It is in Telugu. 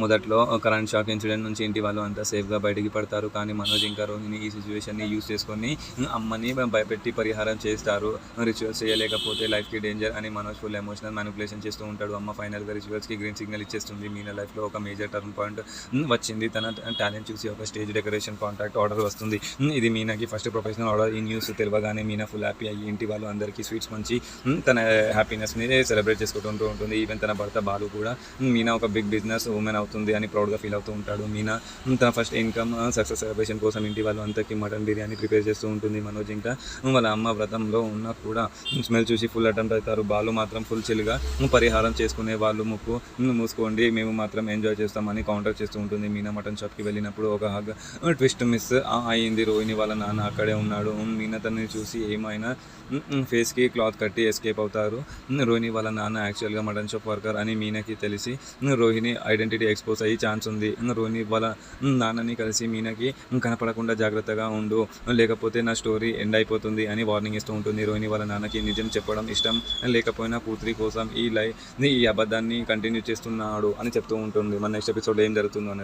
మొదట్లో కరెంట్ షాక్ ఇన్సిడెంట్ నుంచి ఇంటి వాళ్ళు అంతా సేఫ్గా బయటికి పడతారు. కానీ మనోజ్ ఇంకా రోహిణి ఈ సిచ్యువేషన్ని యూస్ చేసుకొని అమ్మని భయపెట్టి పరిహారం చేస్తారు. రిచువల్స్ చేయలేకపోతే లైఫ్కి డేంజర్ అని మనోజ్ ఫుల్ ఎమోషనల్ మ్యానిపులేషన్ చేస్తూ ఉంటాడు. అమ్మ ఫైనల్గా రిచువల్స్కి గ్రీన్ సిగ్నల్ ఇచ్చేస్తుంది. మీనా లైఫ్లో ఒక మేజర్ టర్న్ పాయింట్ వచ్చింది. తన టాలెంట్ చూసి ఒక స్టేజ్ డెకరేషన్ కాంట్రాక్ట్ ఆర్డర్ వస్తుంది. ఇది మీనాకి ఫస్ట్ ప్రొఫెషనల్ ఆర్డర్. ఈ న్యూస్ తెలియగానే మీనా ఫుల్ హ్యాపీ అయ్యి ఇంటి వాళ్ళు అందరికీ స్వీట్స్ మంచి తన హ్యాపీనెస్ని సెలబ్రేట్ చేసుకుంటూ ఉంటుంది. ఈవెన్ తన భర్త బాలు కూడా మీనా ఒక బిగ్ బిజినెస్ ఉమెన్ అవుతుంది అని ప్రౌడ్గా ఫీల్ అవుతూ ఉంటాడు. మీనా తన ఫస్ట్ ఇన్కమ్ సక్సెస్ సెలబ్రేషన్ కోసం ఇంటి వాళ్ళు అంతకి మటన్ బిర్యానీ ప్రిపేర్ చేస్తూ ఉంటుంది. మనోజ్ ఇంకా వాళ్ళ అమ్మ వ్రతంలో ఉన్నా కూడా స్మెల్ చూసి ఫుల్ అటెంప్ట్ అవుతారు. బాలు మాత్రం ఫుల్ చిల్గా పరిహారం చేసుకునే వాళ్ళు ముక్కు మూసుకోండి, మేము మాత్రం ఎంజాయ్ చేస్తామని కౌంటర్ చేస్తూ ఉంటుంది. మీనా మటన్ షాప్కి వెళ్ళినప్పుడు ఒక హగ్ ట్విస్ట్ మిస్ అయింది. రోహిణి వాళ్ళ నాన్న అక్కడే ఉన్నాడు. మీనా తనని చూసి ఏమైనా ఫేస్కి క్లాత్ కట్టి ఎస్కేప్ అవుతారు. రోహిణి వాళ్ళ నాన్న యాక్చువల్గా మటన్ షాప్ వర్కర్ అని మీనాకి తెలిసి రోహిణి ఐడెంటిటీ ఎక్స్పోజ్ అయ్యి ఛాన్స్ ఉంది. రోహిణి వాళ్ళ నాన్నని కలిసి మీనాకి కనపడకుండా జాగ్రత్తగా ఉండు, లేకపోతే నా స్టోరీ ఎండ్ అయిపోతుంది అని వార్నింగ్ ఇస్తూ ఉంటుంది. రోహిణి వాళ్ళ నాన్నకి నిజం చెప్పడం ఇష్టం లేకపోయినా కూతురి కోసం ఈ అబద్ధాన్ని కంటిన్యూ చేస్తున్నాడు అని చెప్తూ ఉంటుంది. మన నెక్స్ట్ ఎపిసోడ్ ఏం జరుగుతుందో అనేది